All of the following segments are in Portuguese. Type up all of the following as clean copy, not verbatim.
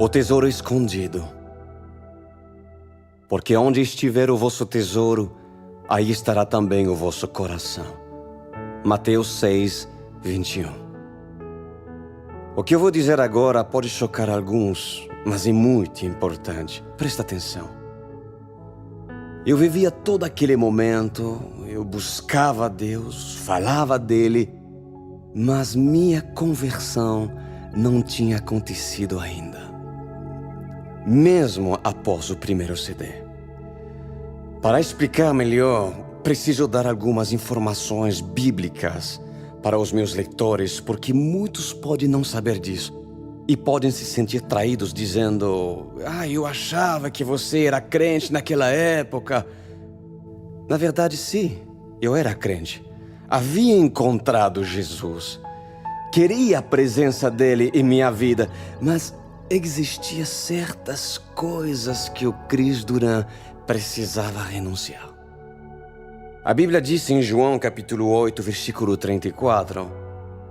o tesouro escondido. Porque onde estiver o vosso tesouro, aí estará também o vosso coração. Mateus 6, 21. O que eu vou dizer agora pode chocar alguns, mas é muito importante. Presta atenção. Eu vivia todo aquele momento, eu buscava Deus, falava dele, mas minha conversão não tinha acontecido ainda. Mesmo após o primeiro CD. Para explicar melhor, preciso dar algumas informações bíblicas para os meus leitores, porque muitos podem não saber disso e podem se sentir traídos dizendo: eu achava que você era crente naquela época. Na verdade, sim, eu era crente. Havia encontrado Jesus. Queria a presença dele em minha vida, mas existiam certas coisas que o Cris Duran precisava renunciar. A Bíblia diz em João capítulo 8, versículo 34,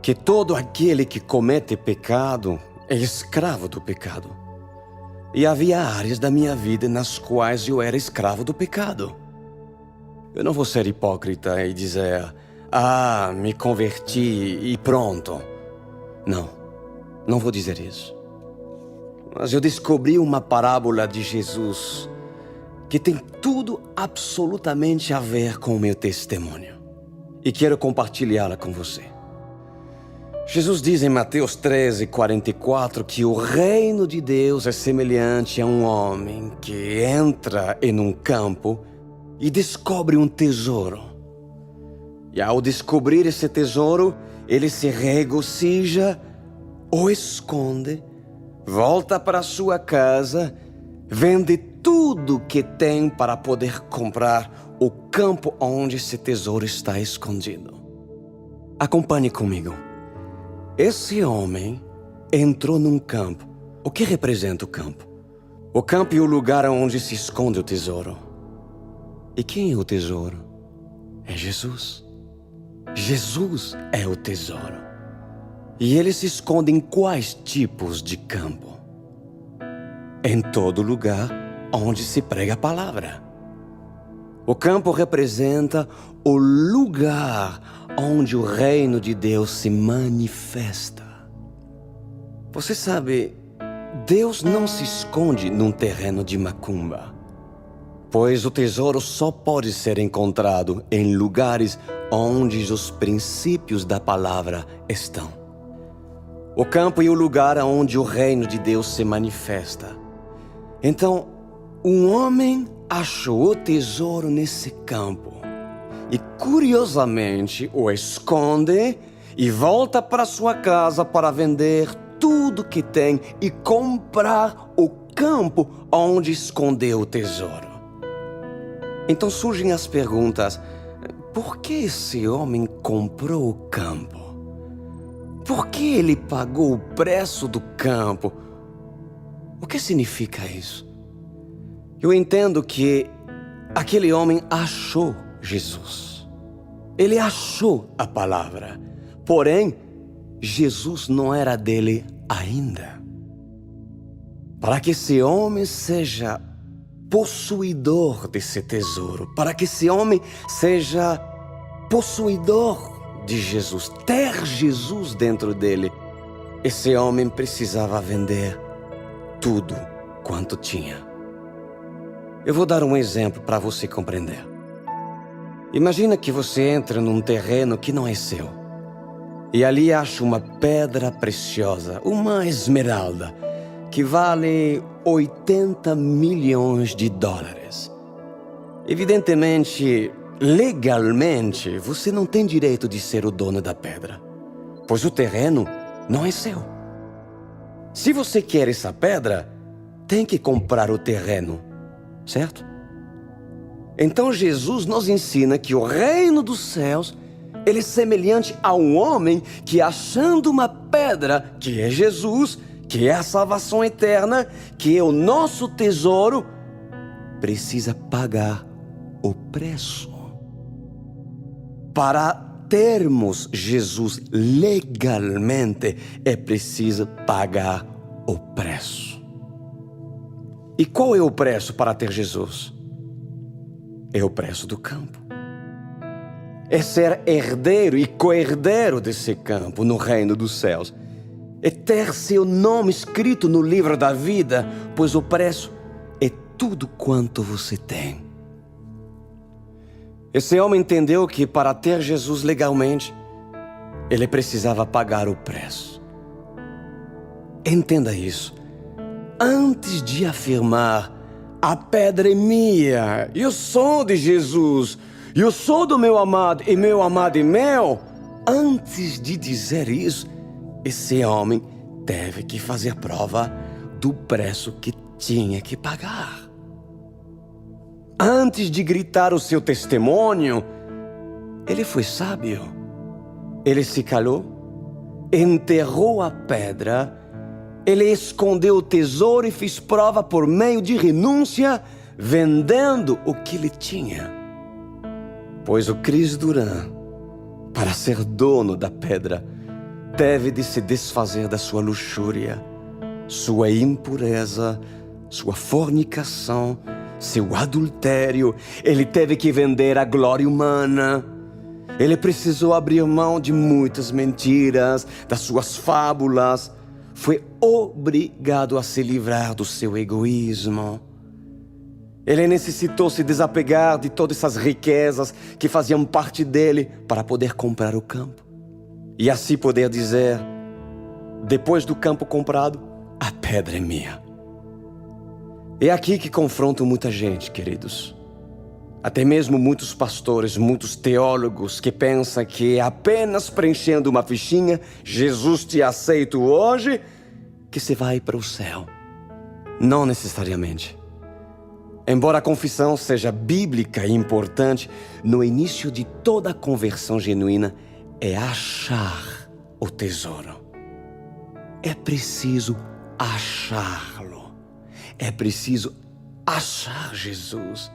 que todo aquele que comete pecado é escravo do pecado. E havia áreas da minha vida nas quais eu era escravo do pecado. Eu não vou ser hipócrita e dizer: me converti e pronto. Não vou dizer isso. Mas eu descobri uma parábola de Jesus que tem tudo absolutamente a ver com o meu testemunho. E quero compartilhá-la com você. Jesus diz em Mateus 13, 44 que o reino de Deus é semelhante a um homem que entra em um campo e descobre um tesouro. E ao descobrir esse tesouro, ele se regozija, o esconde, volta para sua casa, vende tudo que tem para poder comprar o campo onde esse tesouro está escondido. Acompanhe comigo. Esse homem entrou num campo. O que representa o campo? O campo é o lugar onde se esconde o tesouro. E quem é o tesouro? É Jesus. Jesus é o tesouro. E ele se esconde em quais tipos de campo? Em todo lugar onde se prega a palavra. O campo representa o lugar onde o reino de Deus se manifesta. Você sabe, Deus não se esconde num terreno de macumba, pois o tesouro só pode ser encontrado em lugares onde os princípios da palavra estão. O campo é o lugar onde o reino de Deus se manifesta. Então, um homem achou o tesouro nesse campo e, curiosamente, o esconde e volta para sua casa para vender tudo que tem e comprar o campo onde escondeu o tesouro. Então surgem as perguntas: por que esse homem comprou o campo? Por que ele pagou o preço do campo? O que significa isso? Eu entendo que aquele homem achou Jesus. Ele achou a palavra. Porém, Jesus não era dele ainda. Para que esse homem seja possuidor desse tesouro, para que esse homem seja possuidor de Jesus, ter Jesus dentro dele, esse homem precisava vender tudo quanto tinha. Eu vou dar um exemplo para você compreender. Imagina que você entra num terreno que não é seu e ali acha uma pedra preciosa, uma esmeralda, que vale 80 milhões de dólares. Evidentemente, legalmente, você não tem direito de ser o dono da pedra, pois o terreno não é seu. Se você quer essa pedra, tem que comprar o terreno, certo? Então Jesus nos ensina que o reino dos céus, ele é semelhante a um homem que, achando uma pedra, que é Jesus, que é a salvação eterna, que é o nosso tesouro, precisa pagar o preço. Para termos Jesus legalmente, é preciso pagar o preço. E qual é o preço para ter Jesus? É o preço do campo. É ser herdeiro e co-herdeiro desse campo no reino dos céus. É ter seu nome escrito no livro da vida, pois o preço é tudo quanto você tem. Esse homem entendeu que para ter Jesus legalmente, ele precisava pagar o preço. Entenda isso. Antes de afirmar, a pedra é minha, eu sou de Jesus, eu sou do meu amado e meu amado é meu. Antes de dizer isso, esse homem teve que fazer prova do preço que tinha que pagar. Antes de gritar o seu testemunho, ele foi sábio. Ele se calou, enterrou a pedra, ele escondeu o tesouro e fez prova por meio de renúncia, vendendo o que ele tinha. Pois o Chris Duran, para ser dono da pedra, teve de se desfazer da sua luxúria, sua impureza, sua fornicação, seu adultério. Ele teve que vender a glória humana. Ele precisou abrir mão de muitas mentiras, das suas fábulas. Foi obrigado a se livrar do seu egoísmo. Ele necessitou se desapegar de todas essas riquezas que faziam parte dele para poder comprar o campo. E assim poder dizer, depois do campo comprado, a pedra é minha. É aqui que confronto muita gente, queridos. Até mesmo muitos pastores, muitos teólogos que pensam que apenas preenchendo uma fichinha, Jesus te aceita hoje, que você vai para o céu. Não necessariamente. Embora a confissão seja bíblica e importante, no início de toda conversão genuína é achar o tesouro. É preciso achá-lo. É preciso achar Jesus.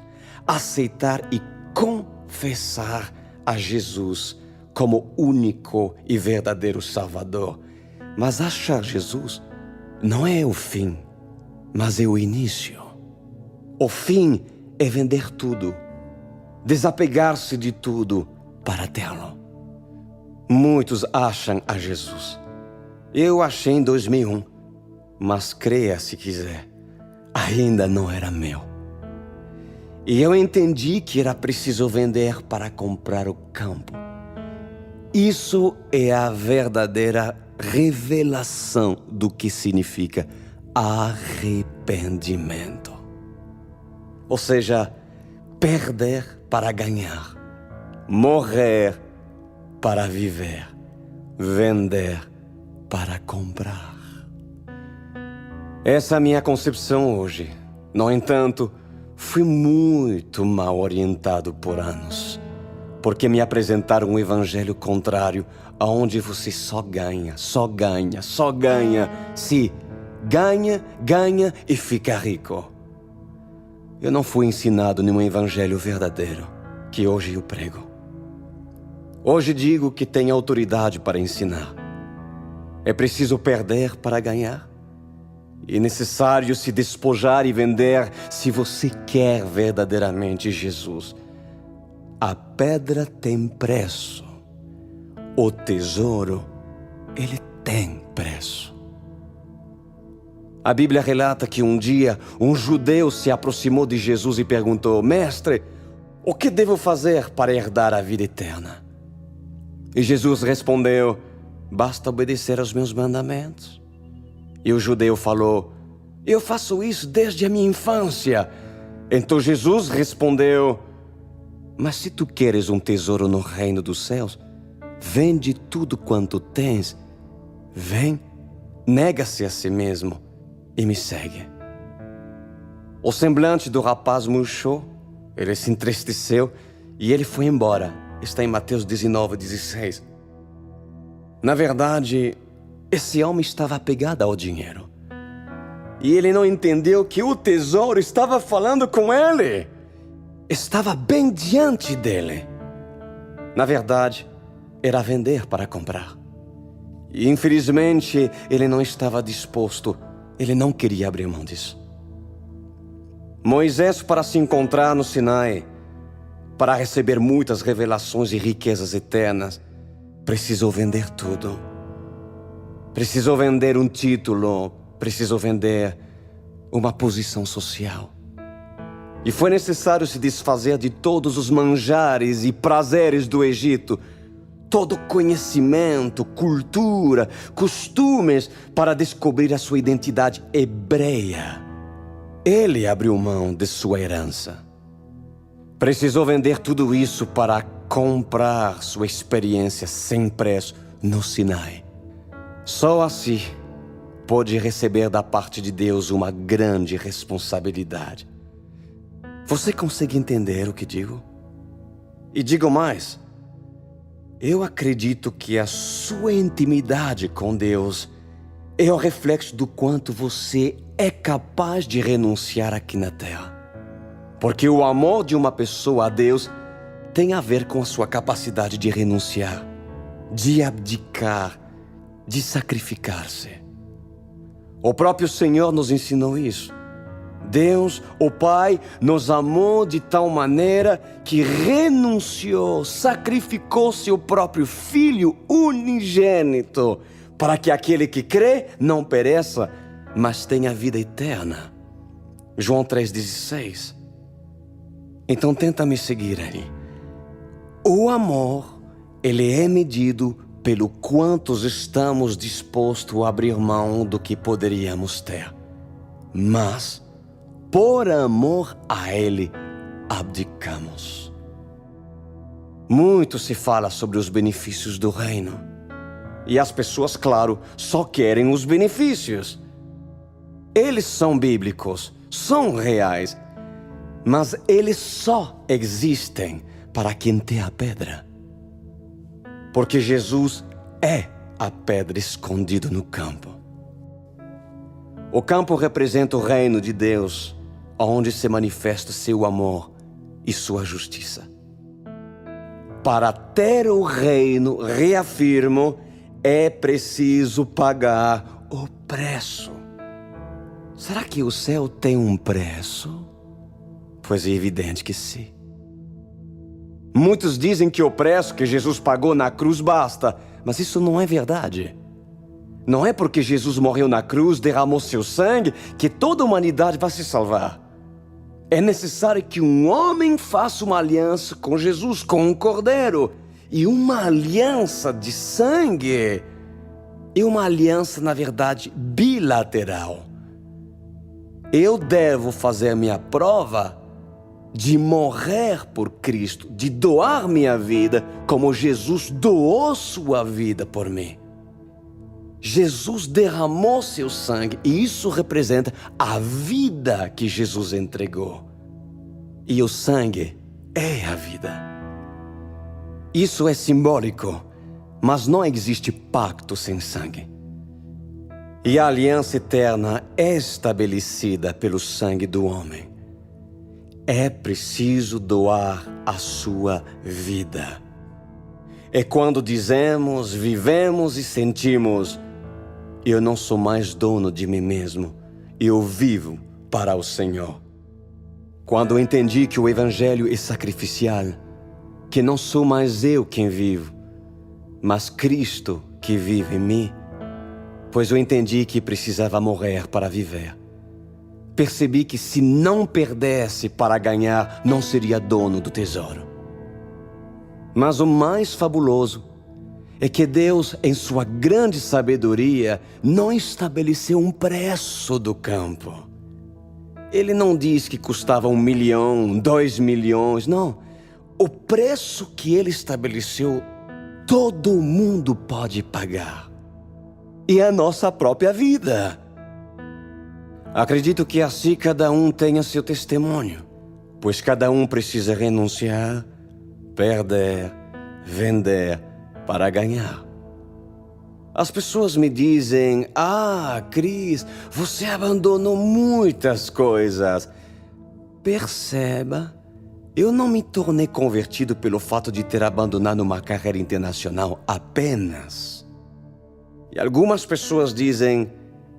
Aceitar e confessar a Jesus como único e verdadeiro Salvador. Mas achar Jesus não é o fim, mas é o início. O fim é vender tudo, desapegar-se de tudo para tê-lo. Muitos acham a Jesus. Eu achei em 2001, mas creia se quiser, ainda não era meu. E eu entendi que era preciso vender para comprar o campo. Isso é a verdadeira revelação do que significa arrependimento. Ou seja, perder para ganhar, morrer para viver, vender para comprar. Essa é a minha concepção hoje. No entanto, fui muito mal orientado por anos, porque me apresentaram um evangelho contrário, onde você só ganha, só ganha, só ganha. Se ganha, ganha e fica rico. Eu não fui ensinado nenhum evangelho verdadeiro, que hoje eu prego. Hoje digo que tenho autoridade para ensinar. É preciso perder para ganhar. É necessário se despojar e vender se você quer verdadeiramente Jesus. A pedra tem preço. O tesouro, ele tem preço. A Bíblia relata que um dia um judeu se aproximou de Jesus e perguntou: Mestre, o que devo fazer para herdar a vida eterna? E Jesus respondeu: basta obedecer aos meus mandamentos. E o judeu falou: eu faço isso desde a minha infância. Então Jesus respondeu: mas se tu queres um tesouro no reino dos céus, vende tudo quanto tens, vem, nega-se a si mesmo e me segue. O semblante do rapaz murchou, ele se entristeceu e ele foi embora. Está em Mateus 19:16. Na verdade, esse homem estava apegado ao dinheiro. E ele não entendeu que o tesouro estava falando com ele. Estava bem diante dele. Na verdade, era vender para comprar. E infelizmente, ele não estava disposto. Ele não queria abrir mão disso. Moisés, para se encontrar no Sinai, para receber muitas revelações e riquezas eternas, precisou vender tudo. Precisou vender um título, precisou vender uma posição social. E foi necessário se desfazer de todos os manjares e prazeres do Egito, todo conhecimento, cultura, costumes, para descobrir a sua identidade hebreia. Ele abriu mão de sua herança. Precisou vender tudo isso para comprar sua experiência sem preço no Sinai. Só assim pôde receber da parte de Deus uma grande responsabilidade. Você consegue entender o que digo? E digo mais, eu acredito que a sua intimidade com Deus é o reflexo do quanto você é capaz de renunciar aqui na terra. Porque o amor de uma pessoa a Deus tem a ver com a sua capacidade de renunciar, de abdicar, de sacrificar-se. O próprio Senhor nos ensinou isso. Deus, o Pai, nos amou de tal maneira que renunciou, sacrificou seu próprio Filho unigênito, para que aquele que crê não pereça, mas tenha vida eterna. João 3,16. Então tenta me seguir aí. O amor, ele é medido pelo quantos estamos dispostos a abrir mão do que poderíamos ter. Mas, por amor a Ele, abdicamos. Muito se fala sobre os benefícios do reino. E as pessoas, claro, só querem os benefícios. Eles são bíblicos, são reais, mas eles só existem para quem tem a pedra. Porque Jesus é a pedra escondida no campo. O campo representa o reino de Deus, onde se manifesta seu amor e sua justiça. Para ter o reino, reafirmo, é preciso pagar o preço. Será que o céu tem um preço? Pois é evidente que sim. Muitos dizem que o preço que Jesus pagou na cruz basta, mas isso não é verdade. Não é porque Jesus morreu na cruz, derramou seu sangue, que toda a humanidade vai se salvar. É necessário que um homem faça uma aliança com Jesus, com um cordeiro. E uma aliança de sangue é uma aliança, na verdade, bilateral. Eu devo fazer minha prova de morrer por Cristo, de doar minha vida como Jesus doou sua vida por mim. Jesus derramou seu sangue e isso representa a vida que Jesus entregou. E o sangue é a vida. Isso é simbólico, mas não existe pacto sem sangue. E a aliança eterna é estabelecida pelo sangue do homem. É preciso doar a sua vida. É quando dizemos, vivemos e sentimos: eu não sou mais dono de mim mesmo, eu vivo para o Senhor. Quando eu entendi que o Evangelho é sacrificial, que não sou mais eu quem vivo, mas Cristo que vive em mim, pois eu entendi que precisava morrer para viver. Percebi que se não perdesse para ganhar, não seria dono do tesouro. Mas o mais fabuloso é que Deus, em sua grande sabedoria, não estabeleceu um preço do campo. Ele não diz que custava 1 milhão, 2 milhões, não. O preço que ele estabeleceu, todo mundo pode pagar. E é a nossa própria vida. Acredito que assim cada um tenha seu testemunho, pois cada um precisa renunciar, perder, vender para ganhar. As pessoas me dizem: Cris, você abandonou muitas coisas. Perceba, eu não me tornei convertido pelo fato de ter abandonado uma carreira internacional apenas. E algumas pessoas dizem: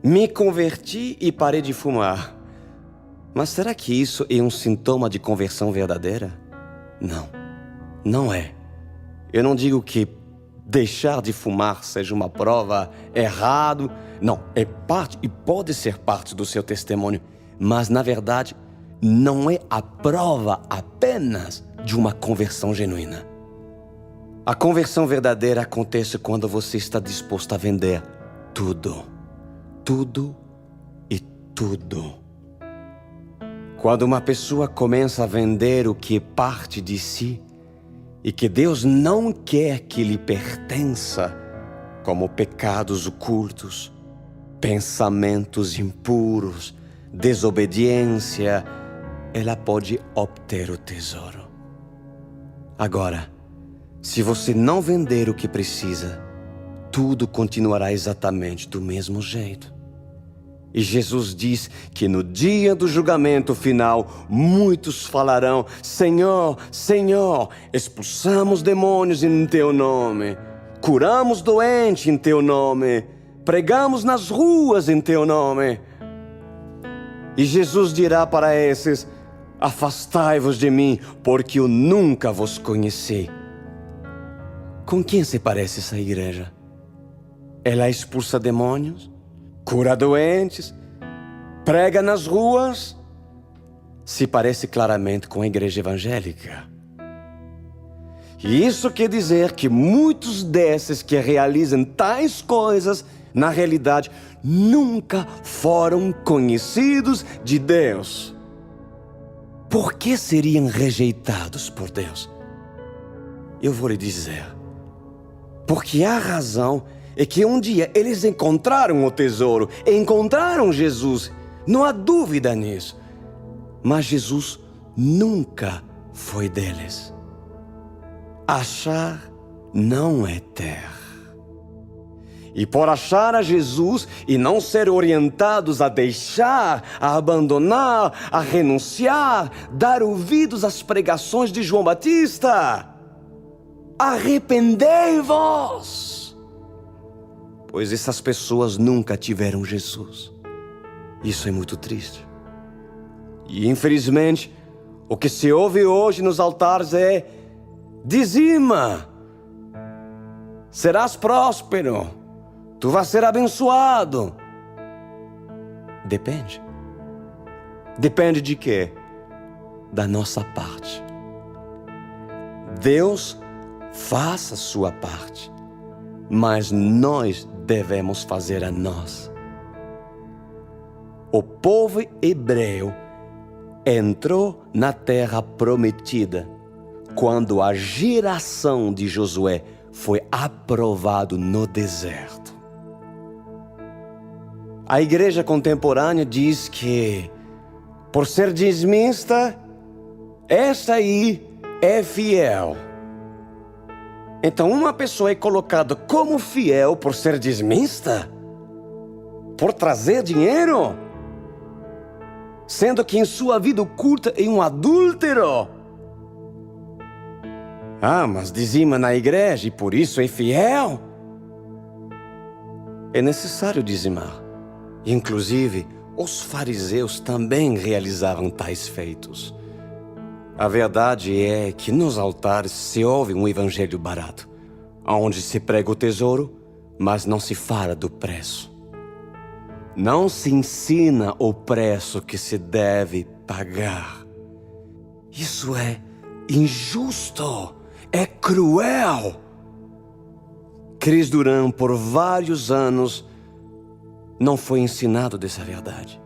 me converti e parei de fumar. Mas será que isso é um sintoma de conversão verdadeira? Não, não é. Eu não digo que deixar de fumar seja uma prova errado. Não, é parte e pode ser parte do seu testemunho. Mas, na verdade, não é a prova apenas de uma conversão genuína. A conversão verdadeira acontece quando você está disposto a vender tudo. Tudo e tudo. Quando uma pessoa começa a vender o que é parte de si e que Deus não quer que lhe pertença, como pecados ocultos, pensamentos impuros, desobediência, ela pode obter o tesouro. Agora, se você não vender o que precisa, tudo continuará exatamente do mesmo jeito. E Jesus diz que no dia do julgamento final, muitos falarão: Senhor, Senhor, expulsamos demônios em Teu nome, curamos doentes em Teu nome, pregamos nas ruas em Teu nome. E Jesus dirá para esses: afastai-vos de mim, porque eu nunca vos conheci. Com quem se parece essa igreja? Ela expulsa demônios? Cura doentes, prega nas ruas, se parece claramente com a igreja evangélica. E isso quer dizer que muitos desses que realizam tais coisas, na realidade, nunca foram conhecidos de Deus. Por que seriam rejeitados por Deus? Eu vou lhe dizer. Porque a razão é que um dia eles encontraram o tesouro, encontraram Jesus, não há dúvida nisso. Mas Jesus nunca foi deles. Achar não é ter. E por achar a Jesus e não ser orientados a deixar, a abandonar, a renunciar, dar ouvidos às pregações de João Batista, arrependei-vos! Pois essas pessoas nunca tiveram Jesus. Isso é muito triste. E infelizmente, o que se ouve hoje nos altares é: dizima, serás próspero, tu vais ser abençoado. Depende. Depende de quê? Da nossa parte. Deus faça a sua parte, mas nós devemos fazer a nós. O povo hebreu entrou na terra prometida quando a geração de Josué foi aprovado no deserto. A igreja contemporânea diz que, por ser dizimista, essa aí é fiel. Então uma pessoa é colocada como fiel por ser dizimista? Por trazer dinheiro? Sendo que em sua vida oculta é um adúltero? Ah, mas dizima na igreja e por isso é fiel? É necessário dizimar. Inclusive, os fariseus também realizavam tais feitos. A verdade é que nos altares se ouve um evangelho barato, onde se prega o tesouro, mas não se fala do preço. Não se ensina o preço que se deve pagar. Isso é injusto, é cruel. Cris Duran, por vários anos, não foi ensinado dessa verdade.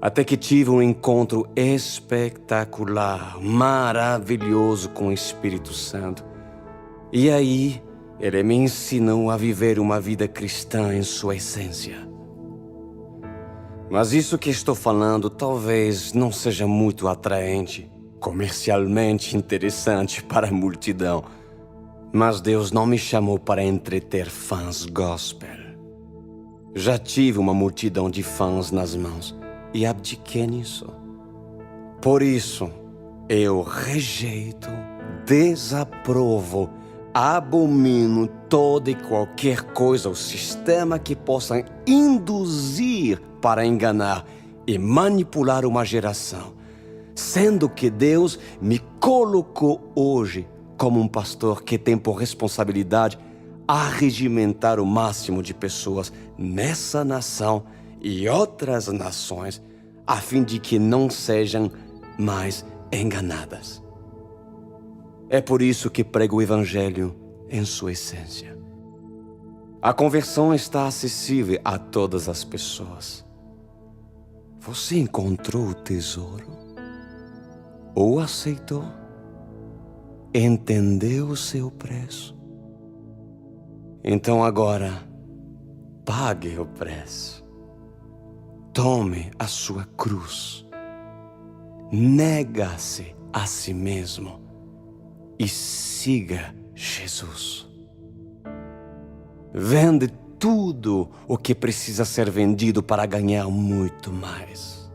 Até que tive um encontro espetacular, maravilhoso com o Espírito Santo. E aí, ele me ensinou a viver uma vida cristã em sua essência. Mas isso que estou falando talvez não seja muito atraente, comercialmente interessante para a multidão. Mas Deus não me chamou para entreter fãs gospel. Já tive uma multidão de fãs nas mãos e abdiquei nisso. Por isso, eu rejeito, desaprovo, abomino toda e qualquer coisa ou sistema que possa induzir para enganar e manipular uma geração, sendo que Deus me colocou hoje como um pastor que tem por responsabilidade arregimentar o máximo de pessoas nessa nação e outras nações, a fim de que não sejam mais enganadas. É por isso que prego o Evangelho em sua essência. A conversão está acessível a todas as pessoas. Você encontrou o tesouro? Ou aceitou? Entendeu o seu preço? Então agora, pague o preço. Tome a sua cruz. Nega-se a si mesmo e siga Jesus. Vende tudo o que precisa ser vendido para ganhar muito mais.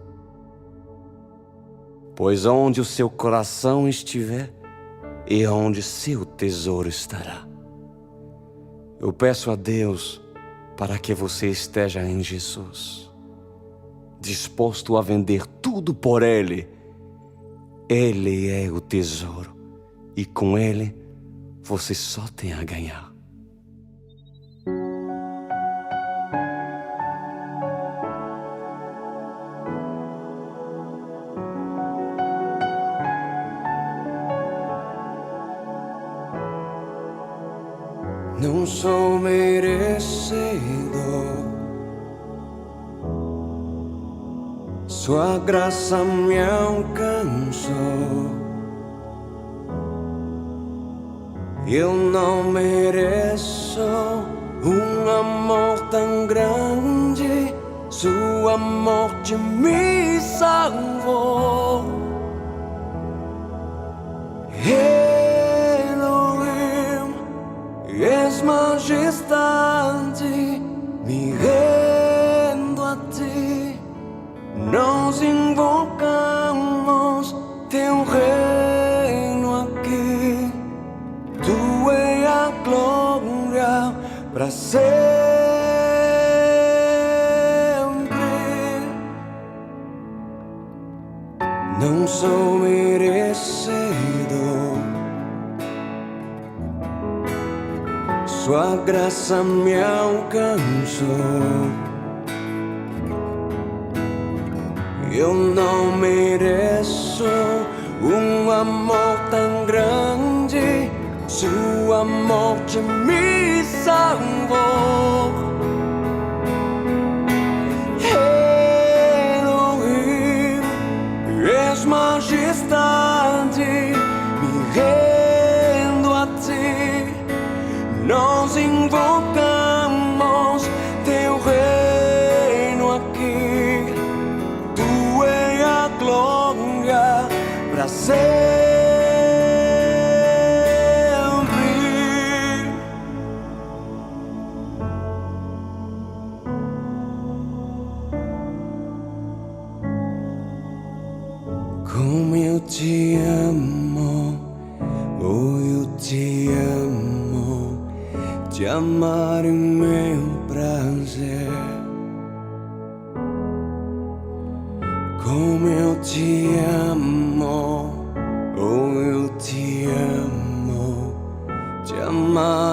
Pois onde o seu coração estiver, é onde seu tesouro estará. Eu peço a Deus para que você esteja em Jesus, disposto a vender tudo por Ele. Ele é o tesouro e com Ele você só tem a ganhar. Não sou merecedor, sua graça me alcançou. Eu não mereço um amor tão grande, sua morte me salvou. És majestade, me rendo a ti. Nós invocamos teu reino aqui. Tu é a glória para sempre. Não sou merecedor, sua graça me alcançou. Eu não mereço um amor tão grande, sua morte me salvou. Elohim, és majestade, me rendo a ti. Nós invocamos teu reino aqui. Tu é a glória para sempre. Como eu te amo, oh, eu te amo. Te amar é meu prazer. Como eu te amo, oh, eu te amo. Te amar